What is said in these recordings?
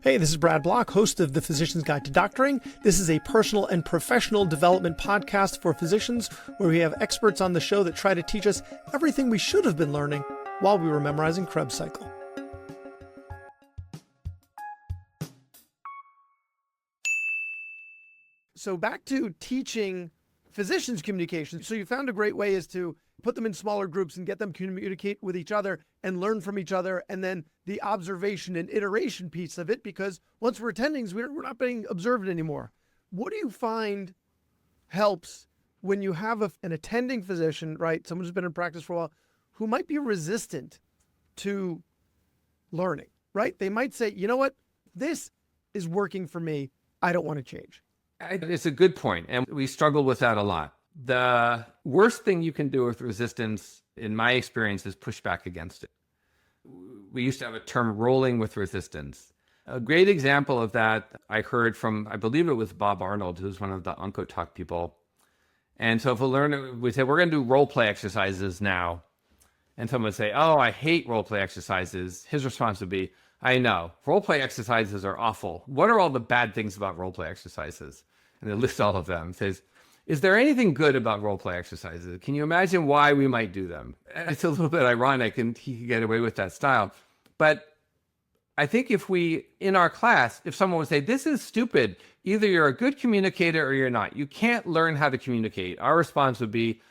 Hey, this is Brad Block, host of The Physician's Guide to Doctoring. This is a personal and professional development podcast for physicians where we have experts on the show that try to teach us everything we should have been learning while we were memorizing Krebs cycle. So back to teaching physicians communication. So you found a great way is to put them in smaller groups and get them to communicate with each other and learn from each other. And then the observation and iteration piece of it, because once we're attendings, we're not being observed anymore. What do you find helps when you have an attending physician, right? Someone who's been in practice for a while, who might be resistant to learning, right? They might say, you know what, this is working for me. I don't want to change. It's a good point, and we struggle with that a lot. The worst thing you can do with resistance, in my experience, is push back against it. We used to have a term, rolling with resistance. A great example of that I heard from, I believe it was Bob Arnold, who's one of the OncoTalk people. And so if a learner, we say, we're going to do role play exercises now. And someone would say, oh, I hate role play exercises. His response would be, I know, role play exercises are awful. What are all the bad things about role play exercises? And they list all of them. It says, is there anything good about role play exercises? Can you imagine why we might do them? It's a little bit ironic, and he can get away with that style. But I think if we, in our class, if someone would say, this is stupid, either you're a good communicator or you're not. You can't learn how to communicate. Our response would be,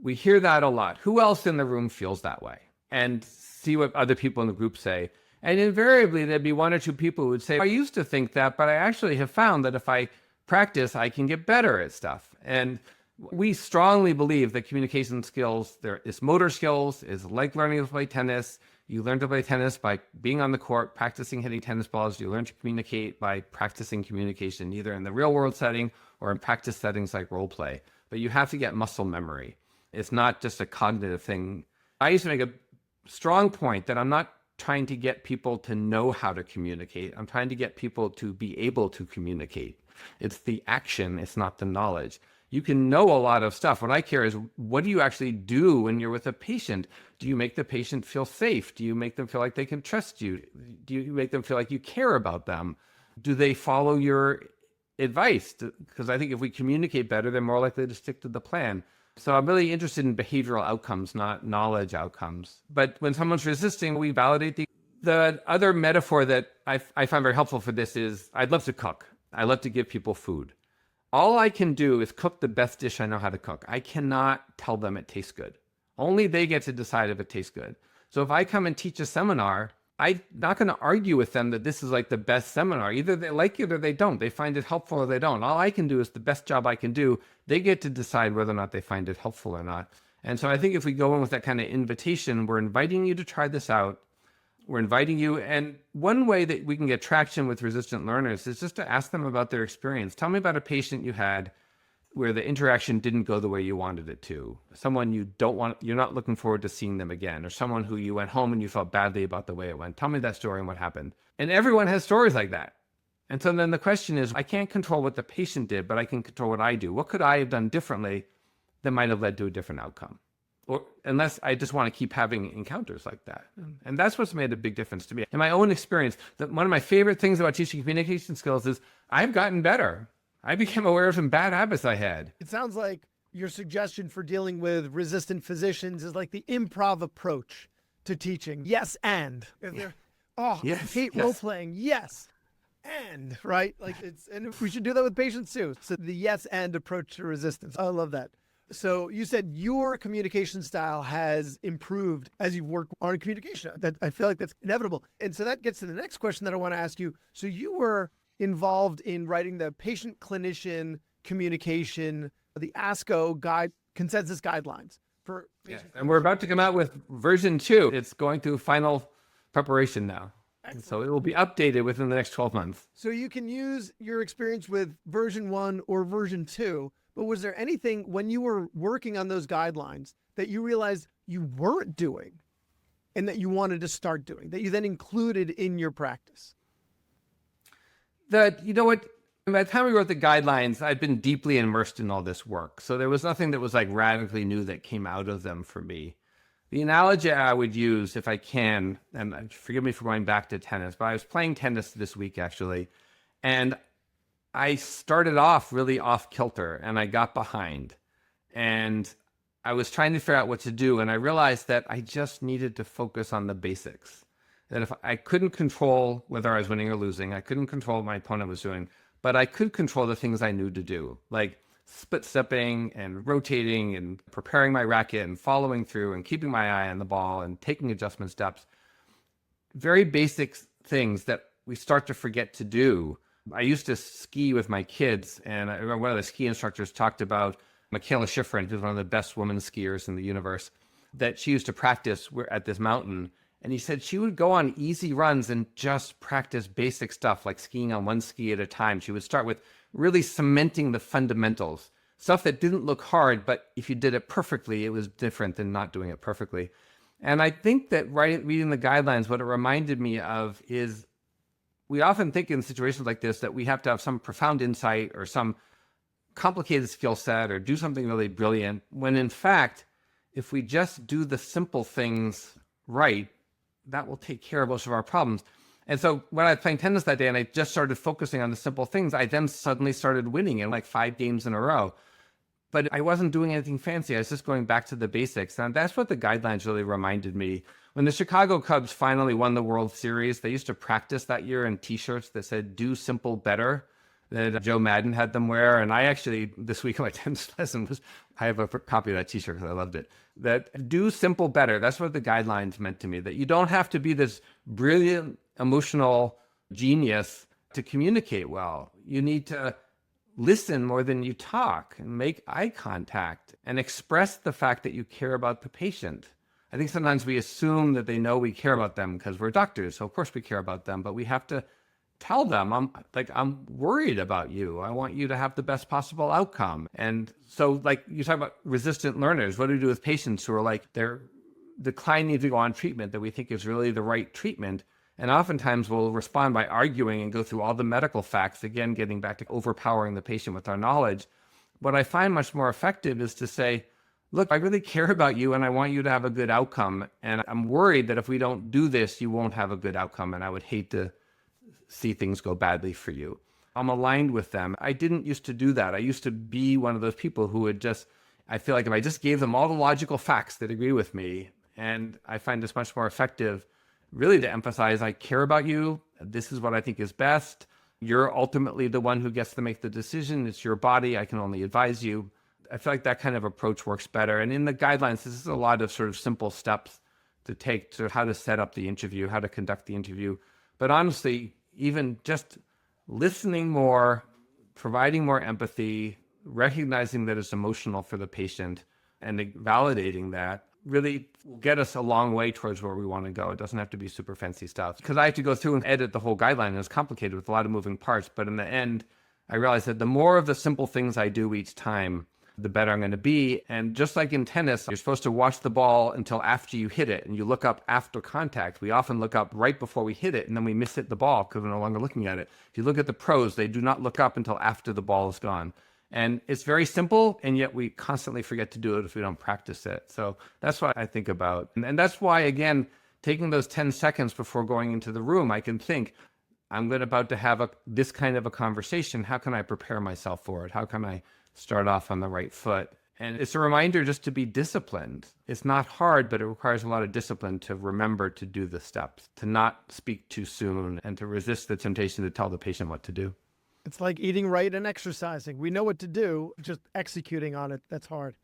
we hear that a lot. Who else in the room feels that way? And see what other people in the group say. And invariably, there'd be one or two people who would say, I used to think that, but I actually have found that if I practice, I can get better at stuff. And we strongly believe that communication skills, there is motor skills, is like learning to play tennis. You learn to play tennis by being on the court, practicing hitting tennis balls. You learn to communicate by practicing communication, either in the real world setting or in practice settings like role play. But you have to get muscle memory. It's not just a cognitive thing. I used to make a strong point that I'm not trying to get people to know how to communicate. I'm trying to get people to be able to communicate. It's the action, it's not the knowledge. You can know a lot of stuff. What I care is, what do you actually do when you're with a patient? Do you make the patient feel safe? Do you make them feel like they can trust you? Do you make them feel like you care about them? Do they follow your advice? Because I think if we communicate better, they're more likely to stick to the plan. So I'm really interested in behavioral outcomes, not knowledge outcomes. But when someone's resisting, we validate the other metaphor that I find very helpful for this is, I'd love to cook. I love to give people food. All I can do is cook the best dish I know how to cook. I cannot tell them it tastes good. Only they get to decide if it tastes good. So if I come and teach a seminar, I'm not going to argue with them that this is like the best seminar. Either they like it or they don't. They find it helpful or they don't. All I can do is the best job I can do. They get to decide whether or not they find it helpful or not. And so I think if we go in with that kind of invitation, we're inviting you to try this out. We're inviting you. And one way that we can get traction with resistant learners is just to ask them about their experience. Tell me about a patient you had where the interaction didn't go the way you wanted it to. Someone you're not looking forward to seeing them again, or someone who you went home and you felt badly about the way it went. Tell me that story and what happened. And everyone has stories like that. And so then the question is, I can't control what the patient did, but I can control what I do. What could I have done differently that might have led to a different outcome? Or unless I just want to keep having encounters like that. And that's what's made a big difference to me. In my own experience, one of my favorite things about teaching communication skills is I've gotten better. I became aware of some bad habits I had. It sounds like your suggestion for dealing with resistant physicians is like the improv approach to teaching. Yes, and. Yes, I hate role playing. Yes, and, right? And we should do that with patients too. So the yes and approach to resistance. I love that. So you said your communication style has improved as you've worked on communication. That I feel like that's inevitable. And so that gets to the next question that I want to ask you. So you were involved in writing the patient clinician communication, the ASCO consensus guidelines for patients. And we're about to come out with version 2. It's going through final preparation now. So it will be updated within the next 12 months. So you can use your experience with version 1 or version 2, but was there anything when you were working on those guidelines that you realized you weren't doing and that you wanted to start doing, that you then included in your practice? You know what, by the time we wrote the guidelines, I'd been deeply immersed in all this work. So there was nothing that was like radically new that came out of them for me. The analogy I would use if I can, and forgive me for going back to tennis, but I was playing tennis this week actually, and I started off really off kilter and I got behind and I was trying to figure out what to do. And I realized that I just needed to focus on the basics. That if I couldn't control whether I was winning or losing, I couldn't control what my opponent was doing, but I could control the things I knew to do, like split stepping and rotating and preparing my racket and following through and keeping my eye on the ball and taking adjustment steps. Very basic things that we start to forget to do. I used to ski with my kids, and I remember one of the ski instructors talked about Michaela Schifrin, who's one of the best women skiers in the universe, that she used to practice at this mountain. And he said she would go on easy runs and just practice basic stuff like skiing on one ski at a time. She would start with really cementing the fundamentals, stuff that didn't look hard, but if you did it perfectly, it was different than not doing it perfectly. And I think that reading the guidelines, what it reminded me of is we often think in situations like this that we have to have some profound insight or some complicated skill set or do something really brilliant, when in fact, if we just do the simple things right, that will take care of most of our problems. And so when I was playing tennis that day and I just started focusing on the simple things, I then suddenly started winning in like 5 games in a row. But I wasn't doing anything fancy. I was just going back to the basics. And that's what the guidelines really reminded me. When the Chicago Cubs finally won the World Series, they used to practice that year in t-shirts that said, "Do simple better," that Joe Madden had them wear. And I actually, this week in my tennis lesson, I have a copy of that t-shirt because I loved it. That do simple better. That's what the guidelines meant to me, that you don't have to be this brilliant, emotional genius to communicate well. You need to listen more than you talk and make eye contact and express the fact that you care about the patient. I think sometimes we assume that they know we care about them because we're doctors. So of course we care about them, but we have to tell them, I'm worried about you. I want you to have the best possible outcome. And so like you talk about resistant learners, what do we do with patients who are like, they're declining to go on treatment that we think is really the right treatment? And oftentimes we'll respond by arguing and go through all the medical facts, again, getting back to overpowering the patient with our knowledge. What I find much more effective is to say, look, I really care about you and I want you to have a good outcome. And I'm worried that if we don't do this, you won't have a good outcome. And I would hate to see things go badly for you. I'm aligned with them. I didn't used to do that. I used to be one of those people who would just, I feel like if I just gave them all the logical facts that agree with me, and I find this much more effective really to emphasize, I care about you. This is what I think is best. You're ultimately the one who gets to make the decision. It's your body. I can only advise you. I feel like that kind of approach works better. And in the guidelines, this is a lot of sort of simple steps to take to how to set up the interview, how to conduct the interview. But honestly, even just listening more, providing more empathy, recognizing that it's emotional for the patient and validating that really will get us a long way towards where we want to go. It doesn't have to be super fancy stuff. Because I have to go through and edit the whole guideline, and it's complicated with a lot of moving parts. But in the end, I realized that the more of the simple things I do each time, the better I'm going to be. And just like in tennis, you're supposed to watch the ball until after you hit it, and you look up after contact. We often look up right before we hit it, and then we miss-hit the ball because we're no longer looking at it. If you look at the pros, they do not look up until after the ball is gone. And it's very simple, and yet we constantly forget to do it if we don't practice it. So that's what I think about. And that's why, again, taking those 10 seconds before going into the room, I can think, I'm about to have this kind of a conversation. How can I prepare myself for it? How can I start off on the right foot? And it's a reminder just to be disciplined. It's not hard, but it requires a lot of discipline to remember to do the steps, to not speak too soon, and to resist the temptation to tell the patient what to do. It's like eating right and exercising. We know what to do, just executing on it, that's hard.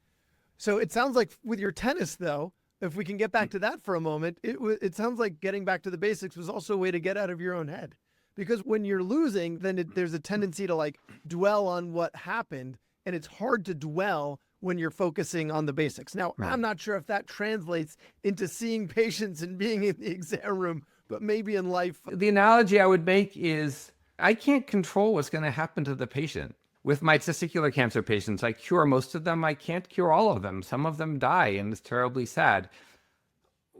So it sounds like with your tennis, though, if we can get back to that for a moment, it sounds like getting back to the basics was also a way to get out of your own head. Because when you're losing, then there's a tendency to like dwell on what happened, and it's hard to dwell when you're focusing on the basics. Now, right. I'm not sure if that translates into seeing patients and being in the exam room, but maybe in life. The analogy I would make is I can't control what's going to happen to the patient. With my testicular cancer patients, I cure most of them. I can't cure all of them. Some of them die, and it's terribly sad.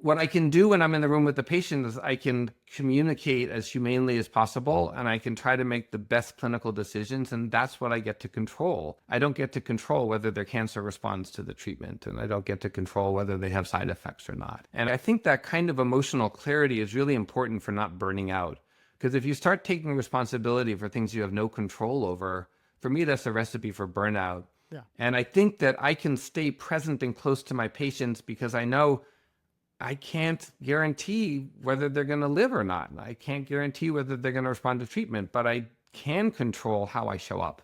what I can do when I'm in the room with the patient is I can communicate as humanely as possible, and I can try to make the best clinical decisions. And that's what I get to control. I don't get to control whether their cancer responds to the treatment, and I don't get to control whether they have side effects or not. And I think that kind of emotional clarity is really important for not burning out. Because if you start taking responsibility for things you have no control over, for me, that's a recipe for burnout. Yeah. And I think that I can stay present and close to my patients because I know I can't guarantee whether they're going to live or not. I can't guarantee whether they're going to respond to treatment, but I can control how I show up,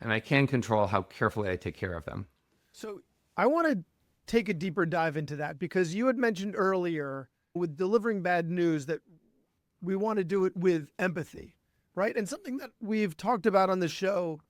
and I can control how carefully I take care of them. So I want to take a deeper dive into that, because you had mentioned earlier with delivering bad news that we want to do it with empathy, right? And something that we've talked about on the show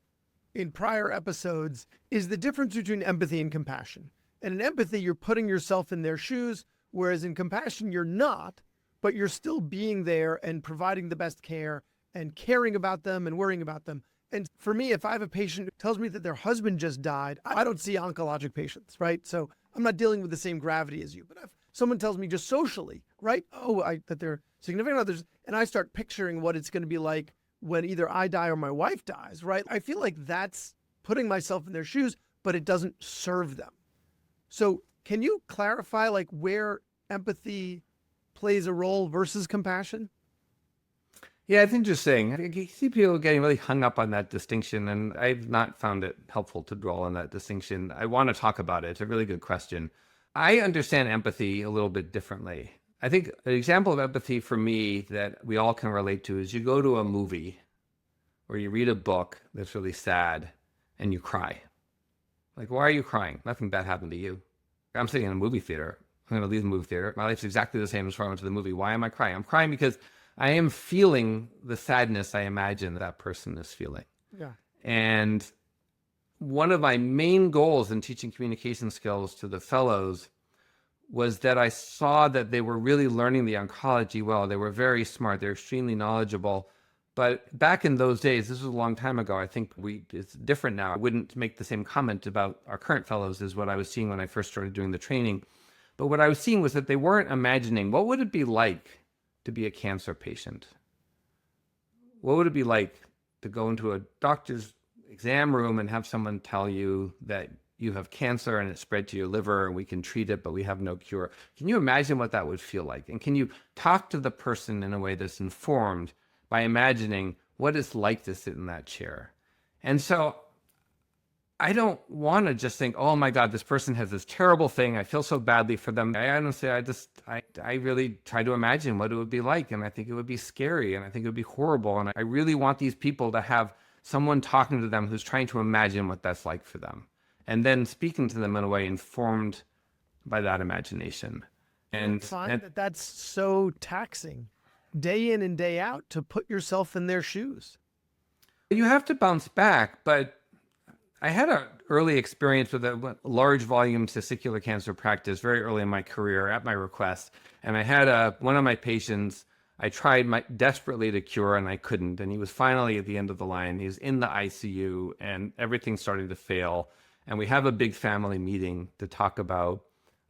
in prior episodes is the difference between empathy and compassion. And in empathy, you're putting yourself in their shoes, whereas in compassion, you're not, but you're still being there and providing the best care and caring about them and worrying about them. And for me, if I have a patient who tells me that their husband just died, I don't see oncologic patients, right? So I'm not dealing with the same gravity as you. But if someone tells me just socially, right? That they're significant others, and I start picturing what it's going to be like when either I die or my wife dies, right? I feel like that's putting myself in their shoes, but it doesn't serve them. So can you clarify like where empathy plays a role versus compassion? Yeah, it's interesting. I see people getting really hung up on that distinction, and I've not found it helpful to dwell on that distinction. I want to talk about it. It's a really good question. I understand empathy a little bit differently. I think an example of empathy for me that we all can relate to is you go to a movie or you read a book that's really sad and you cry. Like, why are you crying? Nothing bad happened to you. I'm sitting in a movie theater. I'm going to leave the movie theater. My life's exactly the same as before I went to the movie. Why am I crying? I'm crying because I am feeling the sadness I imagine that person is feeling. Yeah. And one of my main goals in teaching communication skills to the fellows was that I saw that they were really learning the oncology well. They were very smart. They're extremely knowledgeable. But back in those days, this was a long time ago, I think it's different now. I wouldn't make the same comment about our current fellows as what I was seeing when I first started doing the training. But what I was seeing was that they weren't imagining, what would it be like to be a cancer patient? What would it be like to go into a doctor's exam room and have someone tell you that you have cancer and it spread to your liver and we can treat it, but we have no cure? Can you imagine what that would feel like? And can you talk to the person in a way that's informed by imagining what it's like to sit in that chair? And so I don't want to just think, oh my God, this person has this terrible thing. I feel so badly for them. I honestly, I really try to imagine what it would be like. And I think it would be scary. And I think it would be horrible. And I really want these people to have someone talking to them who's trying to imagine what that's like for them. And then speaking to them in a way informed by that imagination. And I find that that's so taxing day in and day out to put yourself in their shoes. You have to bounce back, but I had an early experience with a large volume testicular cancer practice very early in my career at my request. And I had one of my patients, I tried desperately to cure and I couldn't. And he was finally at the end of the line. He was in the ICU and everything started to fail. And we have a big family meeting to talk about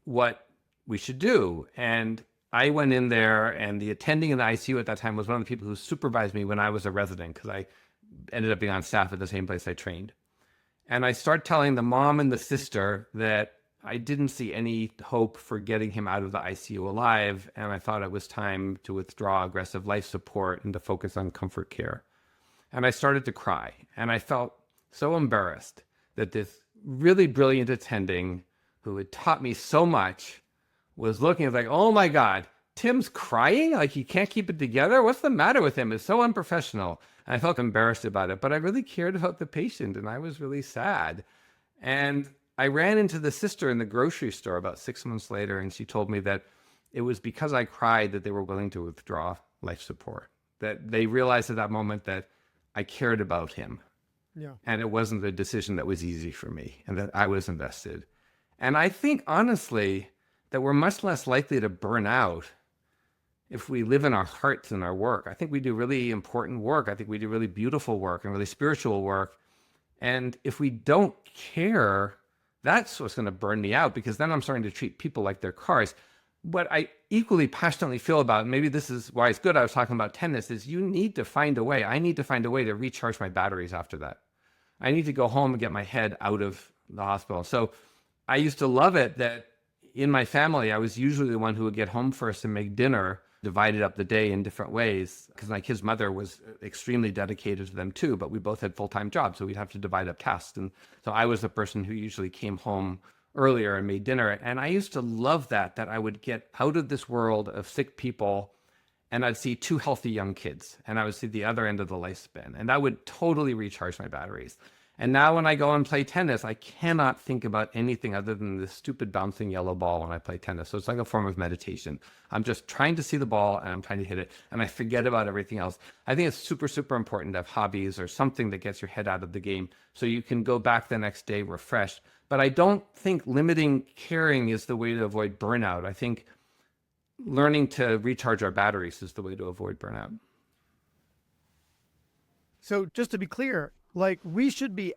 what we should do. And I went in there, and the attending in the ICU at that time was one of the people who supervised me when I was a resident, because I ended up being on staff at the same place I trained. And I start telling the mom and the sister that I didn't see any hope for getting him out of the ICU alive, and I thought it was time to withdraw aggressive life support and to focus on comfort care. And I started to cry, and I felt so embarrassed that this really brilliant attending who had taught me so much was looking like, oh my God, Tim's crying? Like he can't keep it together? What's the matter with him? It's so unprofessional. And I felt embarrassed about it, but I really cared about the patient and I was really sad. And I ran into the sister in the grocery store about 6 months later, and she told me that it was because I cried that they were willing to withdraw life support, that they realized at that moment that I cared about him. Yeah. And it wasn't a decision that was easy for me and that I was invested. And I think, honestly, that we're much less likely to burn out if we live in our hearts and our work. I think we do really important work. I think we do really beautiful work and really spiritual work. And if we don't care, that's what's going to burn me out, because then I'm starting to treat people like they're cars. what I equally passionately feel about, and maybe this is why it's good I was talking about tennis, is you need to find a way. I need to find a way to recharge my batteries after that. I need to go home and get my head out of the hospital. So I used to love it that in my family, I was usually the one who would get home first and make dinner, divided up the day in different ways, because my kid's mother was extremely dedicated to them too, but we both had full-time jobs, so we'd have to divide up tasks. And so I was the person who usually came home earlier and made dinner. And I used to love that I would get out of this world of sick people and I'd see two healthy young kids and I would see the other end of the lifespan. And that would totally recharge my batteries. And now when I go and play tennis, I cannot think about anything other than this stupid bouncing yellow ball when I play tennis. So it's like a form of meditation. I'm just trying to see the ball and I'm trying to hit it and I forget about everything else. I think it's super, super important to have hobbies or something that gets your head out of the game so you can go back the next day refreshed. But I don't think limiting caring is the way to avoid burnout. I think learning to recharge our batteries is the way to avoid burnout. So just to be clear, like we should be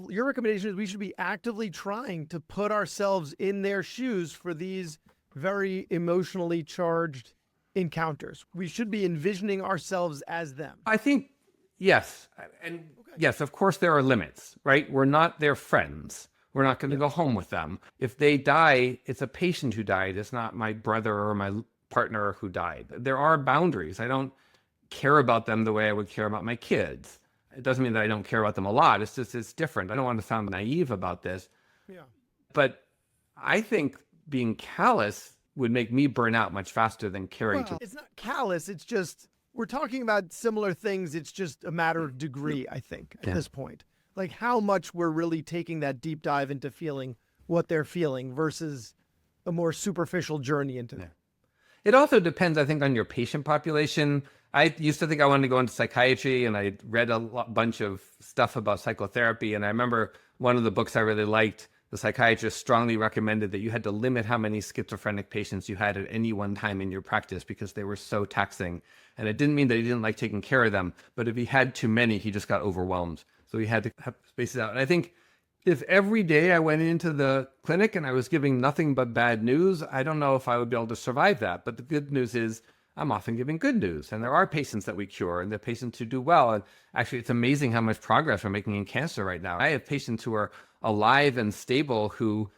your recommendation is we should be actively trying to put ourselves in their shoes for these very emotionally charged encounters. We should be envisioning ourselves as them. I think, yes. And yes, of course there are limits, right? We're not their friends. We're not going to go home with them. If they die, it's a patient who died. It's not my brother or my partner who died. There are boundaries. I don't care about them the way I would care about my kids. It doesn't mean that I don't care about them a lot. It's just, it's different. I don't want to sound naive about this. Yeah. But I think being callous would make me burn out much faster than caring Well, it's not callous. It's just, we're talking about similar things. It's just a matter of degree, I think, at this point. Like how much we're really taking that deep dive into feeling what they're feeling versus a more superficial journey into that. It also depends, I think, on your patient population. I used to think I wanted to go into psychiatry, and I read a bunch of stuff about psychotherapy. And I remember one of the books I really liked, the psychiatrist strongly recommended that you had to limit how many schizophrenic patients you had at any one time in your practice because they were so taxing. And it didn't mean that he didn't like taking care of them, but if he had too many, he just got overwhelmed. So he had to have spaces out. And I think if every day I went into the clinic and I was giving nothing but bad news, I don't know if I would be able to survive that. But the good news is I'm often giving good news. And there are patients that we cure and there are patients who do well. And actually, it's amazing how much progress we're making in cancer right now. I have patients who are alive and stable who,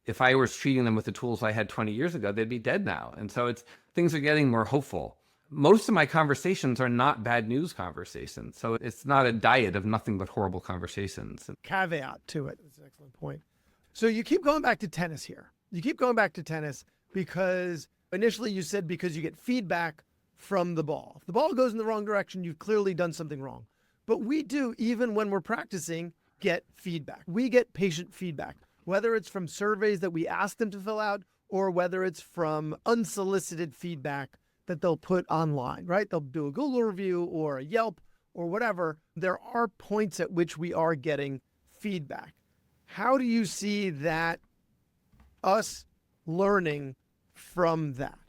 if I was treating them with the tools I had 20 years ago, they'd be dead now. And so things are getting more hopeful. Most of my conversations are not bad news conversations. So it's not a diet of nothing but horrible conversations. Caveat to it. That's an excellent point. So you keep going back to tennis here. You keep going back to tennis because initially you said because you get feedback from the ball. If the ball goes in the wrong direction, you've clearly done something wrong. But we do, even when we're practicing, get feedback. We get patient feedback, whether it's from surveys that we ask them to fill out or whether it's from unsolicited feedback that they'll put online, right? They'll do a Google review or a Yelp or whatever. There are points at which we are getting feedback. How do you see that, us learning from that?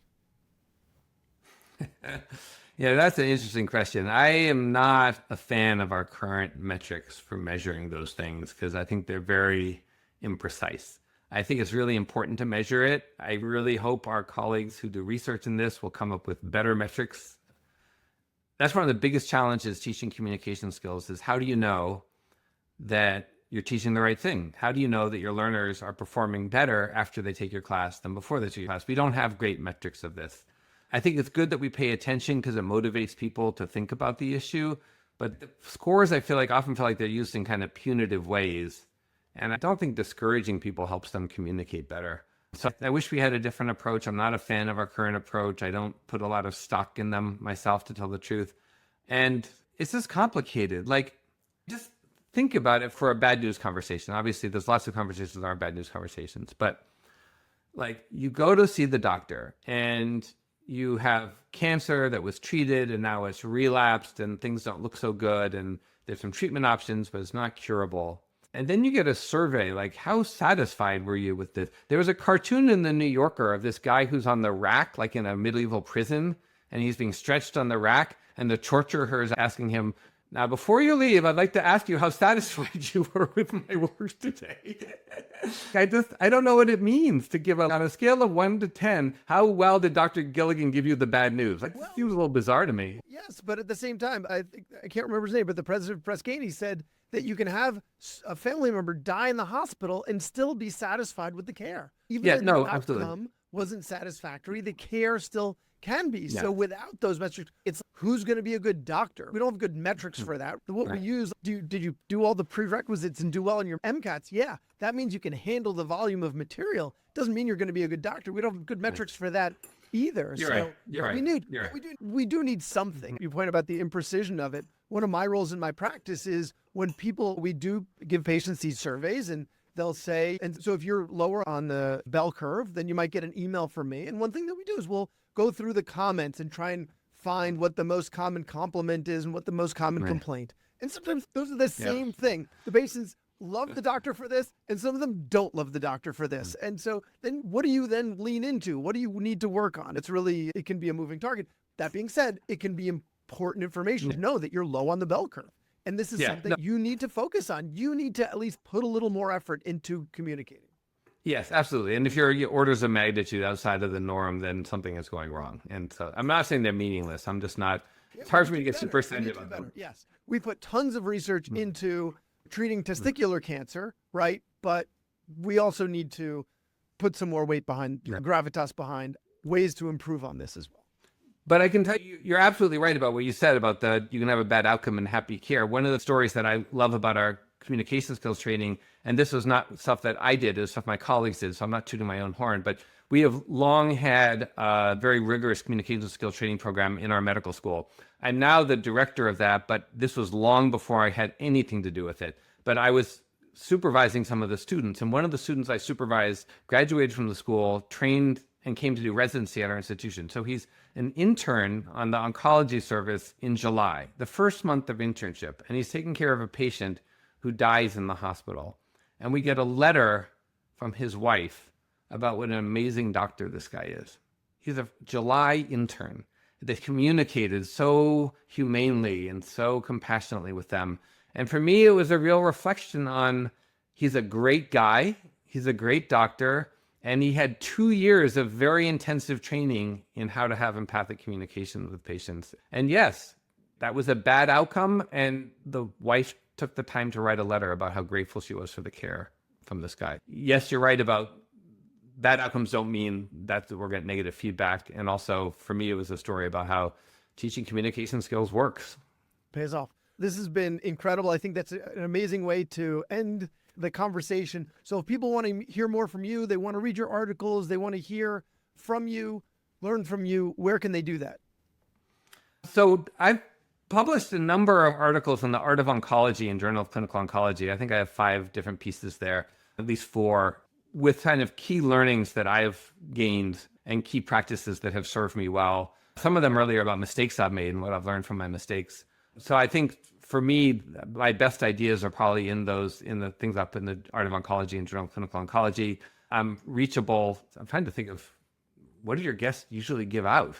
Yeah, that's an interesting question. I am not a fan of our current metrics for measuring those things because I think they're very imprecise. I think it's really important to measure it. I really hope our colleagues who do research in this will come up with better metrics. That's one of the biggest challenges teaching communication skills is how do you know that you're teaching the right thing? How do you know that your learners are performing better after they take your class than before they take your class? We don't have great metrics of this. I think it's good that we pay attention because it motivates people to think about the issue. But the scores, I often feel like they're used in kind of punitive ways. And I don't think discouraging people helps them communicate better. So I wish we had a different approach. I'm not a fan of our current approach. I don't put a lot of stock in them myself, to tell the truth. And it's just complicated. Like, just think about it for a bad news conversation. Obviously, there's lots of conversations that aren't bad news conversations. But like, you go to see the doctor and you have cancer that was treated and now it's relapsed and things don't look so good. And there's some treatment options, but it's not curable. And then you get a survey, like, how satisfied were you with this? There was a cartoon in the New Yorker of this guy who's on the rack, like in a medieval prison, and he's being stretched on the rack, and the torturer is asking him, Now, before you leave, I'd like to ask you how satisfied you were with my work today. I don't know what it means to give on a scale of 1 to 10, how well did Dr. Gilligan give you the bad news? Like, this seems a little bizarre to me. Yes, but at the same time, I can't remember his name, but the president of Press Ganey said that you can have a family member die in the hospital and still be satisfied with the care. Even if the outcome wasn't satisfactory, the care still can be. So without those metrics, it's who's going to be a good doctor. We don't have good metrics for that. What we use, did you do all the prerequisites and do well in your MCATs? Yeah, that means you can handle the volume of material. Doesn't mean you're going to be a good doctor. We don't have good metrics for that either. You're right. We do need something. You point about the imprecision of it. One of my roles in my practice is when we do give patients these surveys, and they'll say, and so if you're lower on the bell curve, then you might get an email from me. And one thing that we do is we'll go through the comments and try and find what the most common compliment is and what the most common complaint. And sometimes those are the same thing. The patients love the doctor for this, and some of them don't love the doctor for this. And so then what do you then lean into? What do you need to work on? It can be a moving target. That being said, it can be important information to know that you're low on the bell curve. And this is something you need to focus on. You need to at least put a little more effort into communicating. Yes, absolutely. And if your orders of magnitude outside of the norm, then something is going wrong. And so I'm not saying they're meaningless. I'm just not, it's hard for me to get super excited about them. Yes. We put tons of research into treating testicular cancer, right? But we also need to put some more weight behind, gravitas behind ways to improve on this as well. But I can tell you, you're absolutely right about what you said about you can have a bad outcome and happy care. One of the stories that I love about our communication skills training, and this was not stuff that I did, it was stuff my colleagues did, so I'm not tooting my own horn, but we have long had a very rigorous communication skills training program in our medical school. I'm now the director of that, but this was long before I had anything to do with it. But I was supervising some of the students, and one of the students I supervised graduated from the school, trained, and came to do residency at our institution. So he's an intern on the oncology service in July, the first month of internship, and he's taking care of a patient who dies in the hospital. And we get a letter from his wife about what an amazing doctor this guy is. He's a July intern. They communicated so humanely and so compassionately with them. And for me, it was a real reflection on he's a great guy, he's a great doctor, and he had 2 years of very intensive training in how to have empathic communication with patients. And yes, that was a bad outcome, and the wife took the time to write a letter about how grateful she was for the care from this guy. Yes, you're right about bad outcomes don't mean that we're getting negative feedback. And also, for me, it was a story about how teaching communication skills works. Pays off. This has been incredible. I think that's an amazing way to end the conversation. So if people want to hear more from you, they want to read your articles, they want to hear from you, learn from you, where can they do that? So I've published a number of articles on the art of oncology in Journal of Clinical Oncology. I think I have 5 different pieces there, at least 4, with kind of key learnings that I've gained and key practices that have served me well. Some of them really are about mistakes I've made and what I've learned from my mistakes. So I think for me, my best ideas are probably in the things up in the art of oncology and Journal of Clinical Oncology. I'm reachable. I'm trying to think of what do your guests usually give out?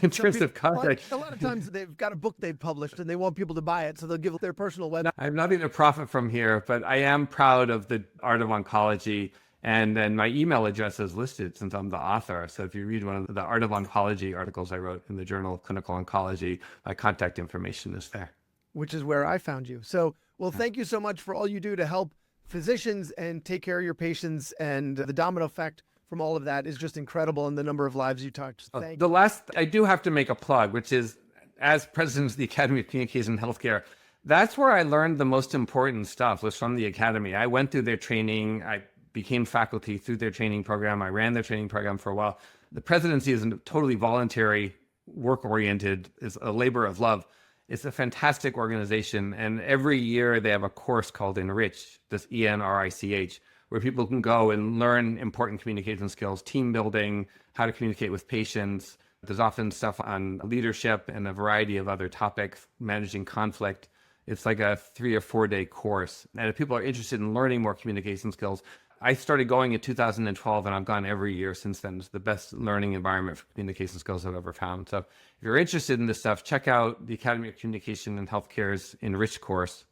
In terms of content. A lot of times they've got a book they've published and they want people to buy it, so they'll give their personal website. I'm not even a profit from here, but I am proud of the art of oncology, and then my email address is listed since I'm the author. So if you read one of the art of oncology articles I wrote in the Journal of Clinical Oncology, my contact information is there. Which is where I found you. So, well, thank you so much for all you do to help physicians and take care of your patients, and the domino effect from all of that is just incredible, and the number of lives you touched. Thank you. I do have to make a plug, which is as president of the Academy of Communication and Healthcare, that's where I learned the most important stuff was from the Academy. I went through their training. I became faculty through their training program. I ran their training program for a while. The presidency is totally voluntary, work-oriented, is a labor of love. It's a fantastic organization. And every year they have a course called Enrich, this ENRICH, where people can go and learn important communication skills, team building, how to communicate with patients. There's often stuff on leadership and a variety of other topics, managing conflict. It's like a 3 or 4 day course. And if people are interested in learning more communication skills, I started going in 2012, and I've gone every year since then. It's the best learning environment for communication skills I've ever found. So if you're interested in this stuff, check out the Academy of Communication and Healthcare's Enrich course.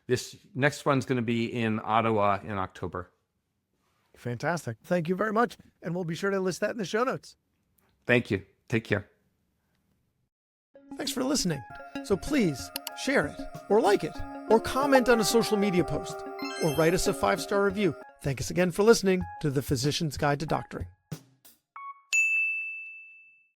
This next one's going to be in Ottawa in October. Fantastic. Thank you very much. And we'll be sure to list that in the show notes. Thank you. Take care. Thanks for listening. So please share it or like it or comment on a social media post or write us a 5-star review. Thank us again for listening to The Physician's Guide to Doctoring.